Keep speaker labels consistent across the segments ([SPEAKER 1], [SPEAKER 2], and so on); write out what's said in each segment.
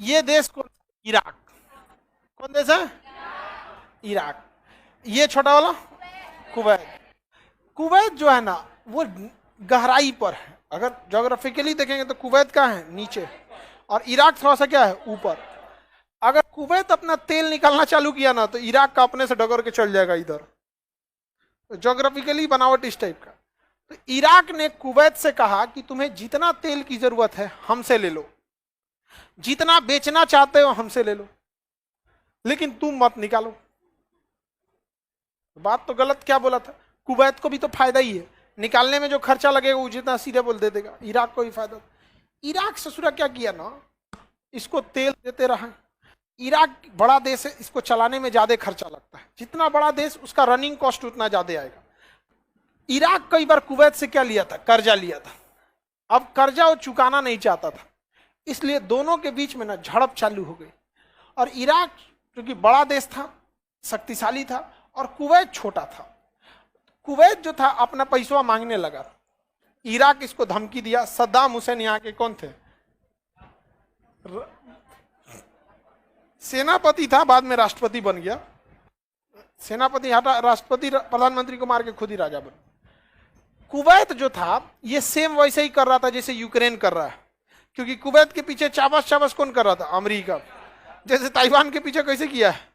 [SPEAKER 1] ये देश कौन? इराक। कौन देश है? इराक। ये छोटा वाला कुवैत। कुवैत जो है ना वो गहराई पर है, अगर ज्योग्राफिकली देखेंगे तो कुवैत का है नीचे और इराक थोड़ा सा क्या है ऊपर। अगर कुवैत अपना तेल निकालना चालू किया ना तो इराक का अपने से डगर के चल जाएगा इधर, ज्योग्राफिकली बनावट इस टाइप का। तो इराक ने कुवैत से कहा कि तुम्हें जितना तेल की जरूरत है हमसे ले लो, जितना बेचना चाहते हो हमसे ले लो, लेकिन तुम मत निकालो। बात तो गलत क्या बोला था, कुवैत को भी तो फायदा ही है, निकालने में जो खर्चा लगेगा वो जितना सीधे बोल दे देगा, इराक को भी फायदा। इराक ससुरा क्या किया ना, इसको तेल देते रहा। इराक बड़ा देश है, इसको चलाने में ज्यादा खर्चा लगता है, जितना बड़ा देश उसका रनिंग कॉस्ट उतना ज्यादा आएगा। इराक कई बार कुवैत से क्या लिया था, कर्जा लिया था। अब कर्जा वो चुकाना नहीं चाहता था, इसलिए दोनों के बीच में ना झड़प चालू हो गई। और इराक क्योंकि बड़ा देश था, शक्तिशाली था, और कुवैत छोटा था। कुवैत जो था अपना पैसा मांगने लगा, इराक इसको धमकी दिया। सद्दाम हुसैन यहाँ के कौन थे, सेनापति था, बाद में राष्ट्रपति बन गया। सेनापति हटा, राष्ट्रपति प्रधानमंत्री को मार के खुद ही राजा बन। कुवैत जो था ये सेम वैसे ही कर रहा था जैसे यूक्रेन कर रहा है, क्योंकि कुवैत के पीछे चाबस कौन कर रहा था, अमेरिका। जैसे ताइवान के पीछे कैसे किया है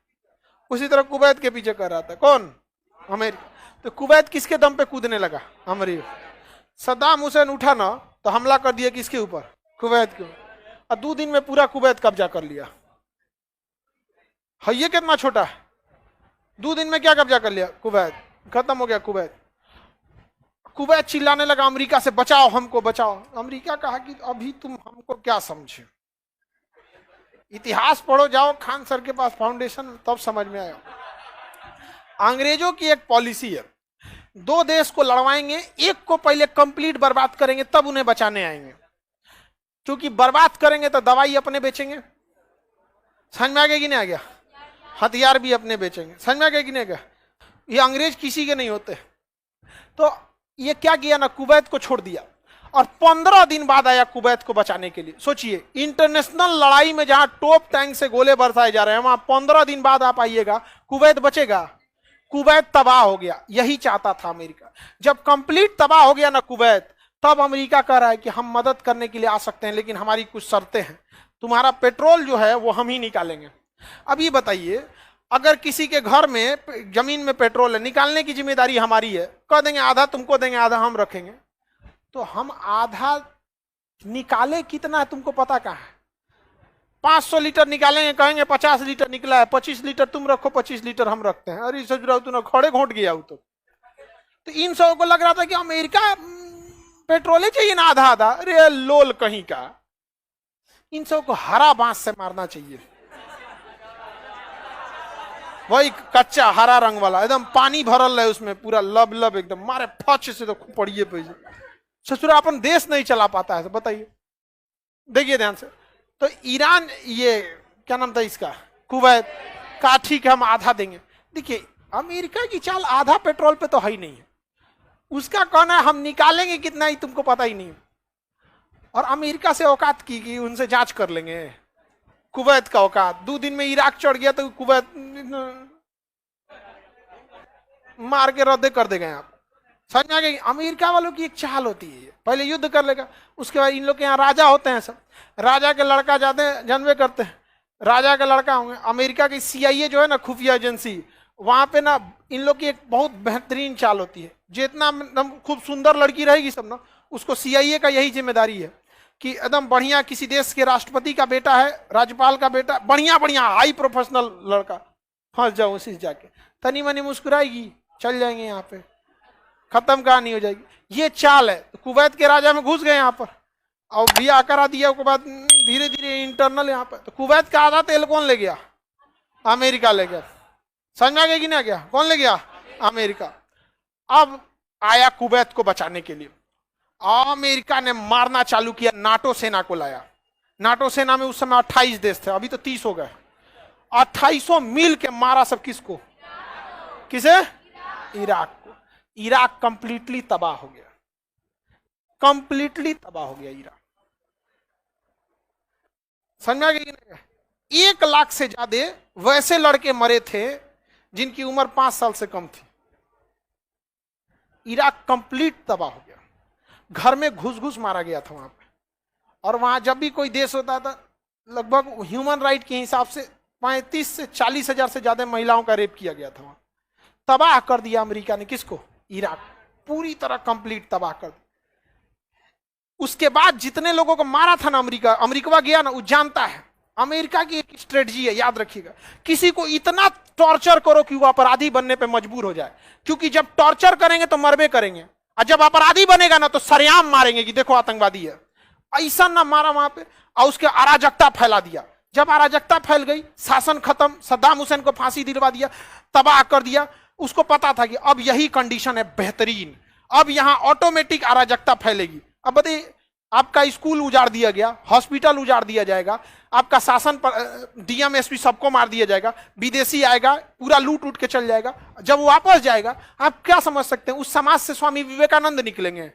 [SPEAKER 1] उसी तरह कुवैत के पीछे कर रहा था कौन, अमेरिका। तो कुवैत किसके दम पे कूदने लगा, अमेरिका। सद्दाम हुसैन उठा ना तो हमला कर दिया किसके ऊपर, कुवैत के ऊपर, और 2 दिन में पूरा कुवैत कब्जा कर लिया। है ये कितना छोटा है, 2 दिन में क्या कब्जा कर लिया, कुवैत खत्म हो गया कुवैत। कुवैत चिल्लाने लगा अमेरिका से, बचाओ हमको बचाओ। अमेरिका कहा कि अभी तुम हमको क्या समझे, इतिहास पढ़ो जाओ खान सर के पास फाउंडेशन, तब समझ में आया। अंग्रेजों की एक पॉलिसी है, 2 देश को लड़वाएंगे, एक को पहले कंप्लीट बर्बाद करेंगे तब उन्हें बचाने आएंगे, क्योंकि बर्बाद करेंगे तो दवाई अपने बेचेंगे, समझ में आ गया कि नहीं आ गया, हथियार भी अपने बेचेंगे, समझ में आ गया कि नहीं आ गया। ये अंग्रेज किसी के नहीं होते। तो ये क्या किया ना, कुवैत को छोड़ दिया, और 15 दिन बाद आया कुवैत को बचाने के लिए। सोचिए इंटरनेशनल लड़ाई में जहां टॉप टैंक से गोले बरसाए जा रहे हैं, वहां 15 दिन बाद आप आइएगा, कुवैत बचेगा, कुवैत तबाह हो गया। यही चाहता था अमेरिका। जब कंप्लीट तबाह हो गया ना कुवैत, तब अमेरिका कह रहा है कि हम मदद करने के लिए आ सकते हैं, लेकिन हमारी कुछ शर्तें हैं, तुम्हारा पेट्रोल जो है वो हम ही निकालेंगे। अब ये बताइए, अगर किसी के घर में जमीन में पेट्रोल है, निकालने की जिम्मेदारी हमारी है, कह देंगे आधा तुमको देंगे आधा हम रखेंगे, तो हम आधा निकाले कितना है तुमको पता कहाँ है। 500 लीटर निकालेंगे, कहेंगे 50 लीटर निकला है, 25 लीटर तुम रखो 25 लीटर हम रखते हैं। अरे सोच रहा हूं तूने खड़े घोट गया हो। तो इन सब को लग रहा था कि अमेरिका पेट्रोल ही चाहिए ना आधा आधा। अरे लोल कहीं का, इन सब को हरा बांस से मारना चाहिए, वही कच्चा हरा रंग वाला, एकदम पानी भरल है उसमें पूरा लब लब, एकदम मारे फच से तो पड़िए पैसे। ससुरा अपन देश नहीं चला पाता है, बताइए। देखिए ध्यान से, तो ईरान, ये क्या नाम था इसका, कुवैत का, ठीक है हम आधा देंगे। देखिए अमेरिका की चाल आधा पेट्रोल पे तो है ही नहीं है, उसका कहना है हम निकालेंगे कितना ही तुमको पता ही नहीं। और अमेरिका से औकात की कि उनसे जांच कर लेंगे, कुवैत का औकात। 2 दिन में इराक चढ़ गया तो कुवैत मार के रद्द कर देंगे आप, समझ में आ गई। अमेरिका वालों की एक चाल होती है, पहले युद्ध कर लेगा, उसके बाद इन लोग के यहाँ राजा होते हैं, सब राजा के लड़का जाते हैं, जानवे करते हैं, राजा का लड़का होंगे। अमेरिका की CIA जो है ना, खुफिया एजेंसी, वहां पे ना इन लोग की एक बहुत बेहतरीन चाल होती है, जितना खूब सुंदर लड़की रहेगी सब ना, उसको CIA का यही जिम्मेदारी है कि एकदम बढ़िया किसी देश के राष्ट्रपति का बेटा है, राज्यपाल का बेटा, बढ़िया बढ़िया हाई प्रोफेशनल लड़का, फंस जाओ उसी से जाके, तनी मनी मुस्कुराएगी, चल जाएंगे यहाँ पे, खत्म कहानी हो जाएगी। ये चाल है। तो कुवैत के राजा में घुस गए यहाँ पर और ब्याह करा दिया, उसके बाद धीरे धीरे इंटरनल यहाँ पर। तो कुवैत का आधा तेल कौन ले गया, अमेरिका ले गया, समझ में आ गया कि नहीं गया, कौन ले गया, अमेरिका। अब आया कुवैत को बचाने के लिए, अमेरिका ने मारना चालू किया, नाटो सेना को लाया। नाटो सेना में उस समय 28 देश थे, अभी तो 30 हो गए। 2800 मिल के मारा सब किसको, किसे, इराक को। इराक कंप्लीटली तबाह हो गया, कंप्लीटली तबाह हो गया इराक। समझ में आ गया कि नहीं? 1 लाख से ज्यादा वैसे लड़के मरे थे जिनकी उम्र 5 साल से कम थी। इराक कंप्लीट तबाह हो गया, घर में घुस घुस मारा गया था वहां पे। और वहां जब भी कोई देश होता था, लगभग ह्यूमन राइट के हिसाब से 35 से 40 हजार से ज्यादा महिलाओं का रेप किया गया था वहां। तबाह कर दिया अमेरिका ने किसको? इराक, पूरी तरह कंप्लीट तबाह कर दिया। उसके बाद जितने लोगों को मारा था ना अमेरिका गया ना, वो जानता है अमेरिका की एक स्ट्रेटजी है, याद रखिएगा, किसी को इतना टॉर्चर करो कि वो अपराधी बनने पे मजबूर हो जाए। क्योंकि जब टॉर्चर करेंगे तो मरबे करेंगे, और जब अपराधी बनेगा ना तो सरेआम मारेंगे कि देखो आतंकवादी है। ऐसा ना मारा वहां पे, और उसके अराजकता फैला दिया। जब अराजकता फैल गई, शासन खत्म, सद्दाम हुसैन को फांसी दिलवा दिया, तबाह कर दिया। उसको पता था कि अब यही कंडीशन है बेहतरीन, अब यहां ऑटोमेटिक अराजकता फैलेगी। अब बताइए, आपका स्कूल उजाड़ दिया गया, हॉस्पिटल उजाड़ दिया जाएगा, आपका शासन पर डीएम एसपी सबको मार दिया जाएगा, विदेशी आएगा पूरा लूट उठ के चल जाएगा। जब वो वापस जाएगा, आप क्या समझ सकते हैं? उस समाज से स्वामी विवेकानंद निकलेंगे।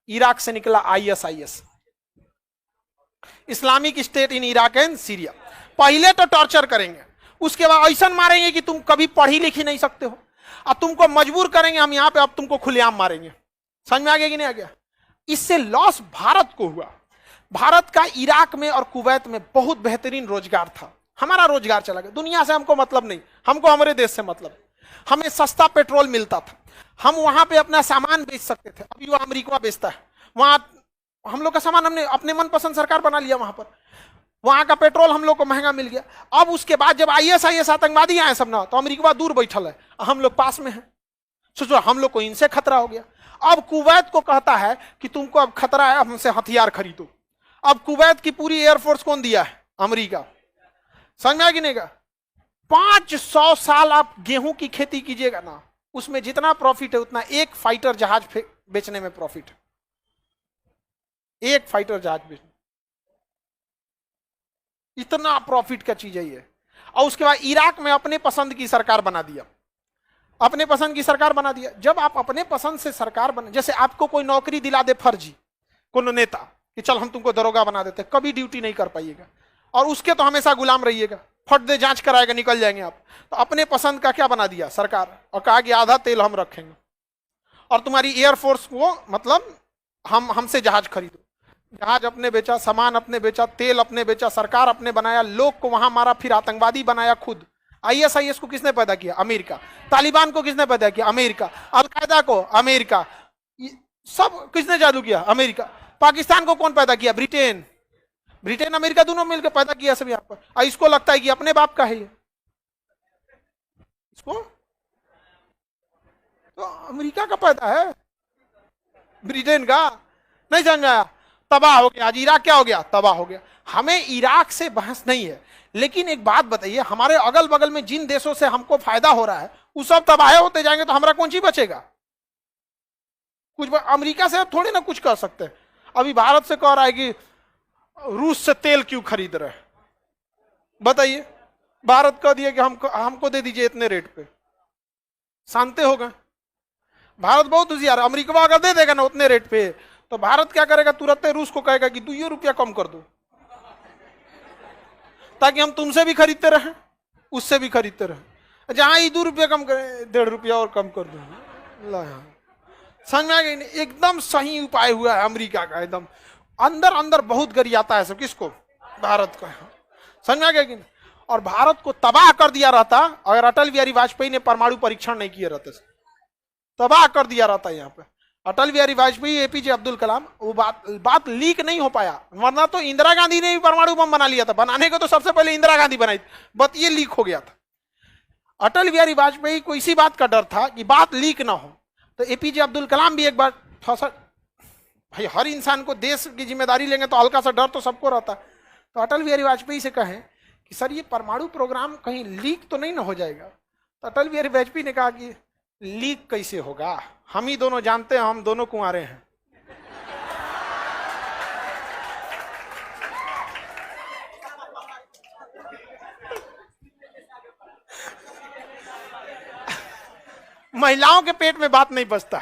[SPEAKER 1] इराक से निकला ISIS, Islamic state in Iraq and Syria. पहले तो टॉर्चर करेंगे, उसके बाद ऐसा मारेंगे कि तुम कभी पढ़ी लिखी नहीं सकते हो, और तुमको मजबूर करेंगे हम यहां पे अब तुमको खुलेआम मारेंगे। समझ में आ गया कि नहीं आ गया? इससे लॉस भारत को हुआ। भारत का इराक में और कुवैत में बहुत बेहतरीन रोजगार था, हमारा रोजगार चला गया। दुनिया से हमको मतलब नहीं, हमको हमारे देश से मतलब। हमें सस्ता पेट्रोल मिलता था, हम वहां पे अपना सामान बेच सकते थे। अभी वो अमेरिका बेचता है, वहां हम लोग का सामान हमने अपने मनपसंद सरकार बना लिया वहां पर। वहां का पेट्रोल हम लोग को महंगा मिल गया। अब उसके बाद जब आईएसआईएस आतंकवादी आए सब ना, तो अमेरिका दूर बैठल है, हम लोग पास में है। सोचो हम लोग को इनसे खतरा हो गया। अब कुवैत को कहता है कि तुमको अब खतरा है, हमसे हथियार खरीदो। अब कुवैत की पूरी एयरफोर्स कौन दिया है? अमेरिका। समझ में आ कि नहीं? 500 साल आप गेहूं की खेती कीजिएगा ना, उसमें जितना प्रॉफिट है उतना एक फाइटर जहाज बेचने में प्रॉफिट है। एक फाइटर जहाज बेचने इतना प्रॉफिट का चीज है ये। और उसके बाद इराक में अपने पसंद की सरकार बना दिया, अपने पसंद की सरकार बना दिया। जब आप अपने पसंद से सरकार बने, जैसे आपको कोई नौकरी दिला दे फर्जी, कोई नेता कि चल हम तुमको दरोगा बना देते, कभी ड्यूटी नहीं कर पाइएगा और उसके तो हमेशा गुलाम रहिएगा, फट दे जांच कराएगा निकल जाएंगे आप। तो अपने पसंद का क्या बना दिया सरकार, और कहा कि आधा तेल हम रखेंगे और तुम्हारी एयरफोर्स को मतलब हमसे जहाज खरीदो। जहाज अपने बेचा, सामान अपने बेचा, तेल अपने बेचा, सरकार अपने बनाया, लोग को वहां मारा, फिर आतंकवादी बनाया खुद। आईएसआईएस को किसने पैदा किया? अमेरिका। तालिबान को किसने पैदा किया? अमेरिका। अलकायदा को अमेरिका। सब किसने जादू किया? अमेरिका। पाकिस्तान को कौन पैदा किया? ब्रिटेन। ब्रिटेन अमेरिका दोनों मिलकर पैदा किया सब यहाँ पर। इसको लगता है कि अपने बाप का है ये, इसको तो अमेरिका का पैदा है, ब्रिटेन का नहीं। समझ आया? तबाह हो गया। आज इराक क्या हो गया? तबाह हो गया। हमें इराक से बहस नहीं है, लेकिन एक बात बताइए, हमारे अगल बगल में जिन देशों से हमको फायदा हो रहा है वो सब तबाह होते जाएंगे तो हमारा कौन सी बचेगा? कुछ अमेरिका से थोड़ी ना कुछ कर सकते। अभी भारत से कह रहा है कि रूस से तेल क्यों खरीद रहे, बताइए। भारत कह दिया कि हमको दे दीजिए इतने रेट पे, शांति हो गए। भारत बहुत होशियार है, अमेरिका अगर दे देगा ना उतने रेट पे तो भारत क्या करेगा? तुरंत रूस को कहेगा कि 2 रुपया कम कर दो, ताकि हम तुमसे भी खरीदते रहे उससे भी खरीदते रहे। जहां ही 2 रुपया कम करे, 1.5 रुपया और कम कर दो। समझ में आ गई? एकदम सही उपाय हुआ है अमेरिका का। एकदम अंदर अंदर बहुत गरियाता है सब किसको? भारत का। समझ में आ गया कि नहीं? और भारत को तबाह कर दिया रहता अगर अटल बिहारी वाजपेयी ने परमाणु परीक्षण नहीं किए रहते, तबाह कर दिया रहता। यहाँ पे अटल बिहारी वाजपेयी, एपीजे अब्दुल कलाम, वो बात लीक नहीं हो पाया, वरना तो इंदिरा गांधी ने भी परमाणु बम बना लिया था। बनाने को तो सबसे पहले इंदिरा गांधी बनाई, बट ये लीक हो गया था। अटल बिहारी वाजपेयी को इसी बात का डर था कि बात लीक ना हो। तो एपीजे अब्दुल कलाम भी एक बार थोड़ा, भाई हर इंसान को देश की जिम्मेदारी लेंगे तो हल्का सा डर तो सबको रहता। तो अटल बिहारी वाजपेयी से कहें कि सर ये परमाणु प्रोग्राम कहीं लीक तो नहीं ना हो जाएगा? तो अटल बिहारी वाजपेयी ने कहा कि लीक कैसे होगा, हम ही दोनों जानते हैं, हम दोनों कुंवारे हैं। महिलाओं के पेट में बात नहीं बचता।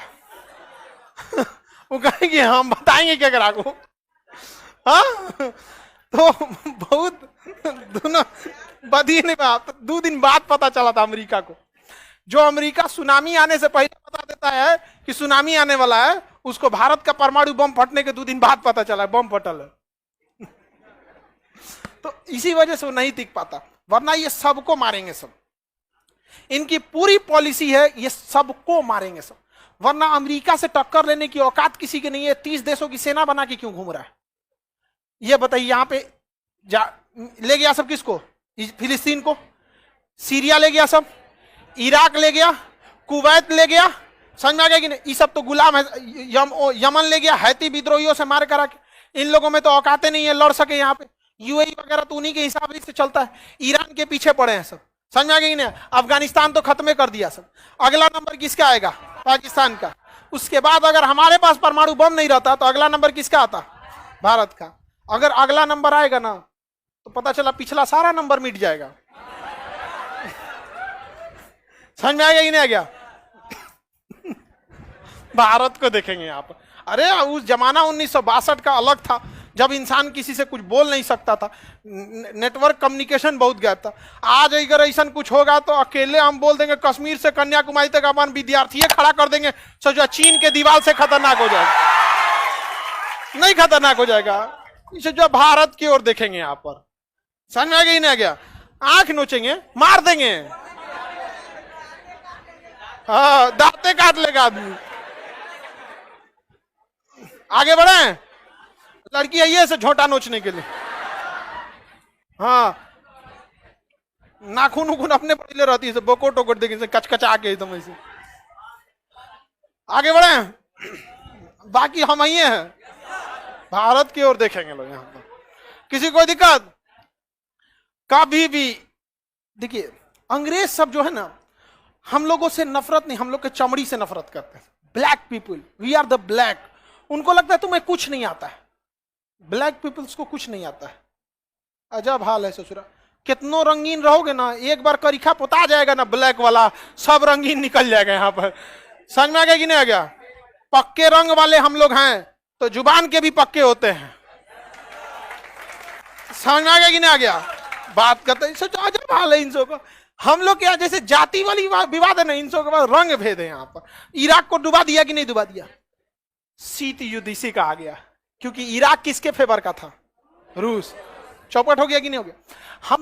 [SPEAKER 1] वो कहेंगे हम बताएंगे क्या करा को। हाँ, तो बहुत दोनों बदी नहीं बात, 2 दिन बाद पता चला था अमेरिका को। जो अमेरिका सुनामी आने से पहले बता देता है कि सुनामी आने वाला है, उसको भारत का परमाणु बम फटने के 2 दिन बाद पता चला बम फटल है। तो इसी वजह से वो नहीं टिक पाता, वरना ये सबको मारेंगे सब। इनकी पूरी पॉलिसी है ये सबको मारेंगे सब, वरना अमेरिका से टक्कर लेने की औकात किसी की नहीं है। 30 देशों की सेना बना के क्यों घूम रहा है ये बताइए। यहां पे ले गया सब किसको? फिलिस्तीन को, सीरिया ले गया सब, इराक ले गया, कुवैत ले गया, समझ में आ गया कि नहीं? ये सब तो गुलाम है। यमन ले गया, हैती विद्रोहियों से मार करा के। इन लोगों में तो औकातें नहीं है लड़ सके यहाँ पे। यूएई वगैरह तो उन्हीं के हिसाब से चलता है। ईरान के पीछे पड़े हैं सब, समझ में आ गया कि नहीं? अफगानिस्तान तो खत्म कर दिया सब। अगला नंबर किसका आएगा? पाकिस्तान का। उसके बाद अगर हमारे पास परमाणु बम नहीं रहता तो अगला नंबर किसका आता? भारत का। अगर अगला नंबर आएगा ना तो पता चला पिछला सारा नंबर मिट जाएगा। समझ में आ गया कि नहीं आ गया? भारत को देखेंगे आप। अरे उस जमाना 1962 का अलग था, जब इंसान किसी से कुछ बोल नहीं सकता था, नेटवर्क कम्युनिकेशन बहुत गैप था। आज अगर ऐसा कुछ होगा तो अकेले हम बोल देंगे कश्मीर से कन्याकुमारी तक अपन विद्यार्थी खड़ा कर देंगे, सोचो चीन के दीवार से खतरनाक हो जाएगा। नहीं खतरनाक हो जाएगा। इसे जो भारत की ओर देखेंगे यहाँ पर, समझ में आ गया नहीं गया? आंख नोचेंगे, मार देंगे। हाँ, दांते काट लेगा आदमी। आगे बढ़े। लड़की आई है झोटा नोचने के लिए। हाँ, नाखून उखून अपने पड़े रहती है, बोकोट वोकोट देखिए कचकचा के एकदम ऐसे। आगे बढ़े। बाकी हम ही हैं, भारत की ओर देखेंगे लोग यहाँ पर। किसी को दिक्कत? कभी भी देखिए, अंग्रेज सब जो है ना, हम लोगों से नफरत नहीं, हम लोग के चमड़ी से नफरत करते हैं। Black people, we are the black. उनको लगता है तुम्हें कुछ नहीं आता है। ब्लैक पीपल्स को कुछ नहीं आता है। अजब हाल है ससुरा। कितनों रंगीन रहोगे ना, एक बार करीखा पोता जाएगा ना ब्लैक वाला, सब रंगीन निकल जाएगा यहाँ पर। समझ में आ गया कि नहीं आ गया? पक्के रंग वाले हम लोग हैं तो जुबान के भी पक्के होते हैं। समझ में आ गया कि नहीं आ गया? बात करते हैं सोचो, अजब हाल है इन सबका। हम लोग क्या जैसे जाति वाली विवाद है ना, इन सब के बाद रंग भेद है यहाँ पर। इराक को डुबा दिया कि नहीं डुबा दिया? शीत युद्ध इसी का आ गया, क्योंकि इराक किसके फेवर का था? रूस। चौपट हो गया कि नहीं हो गया? हम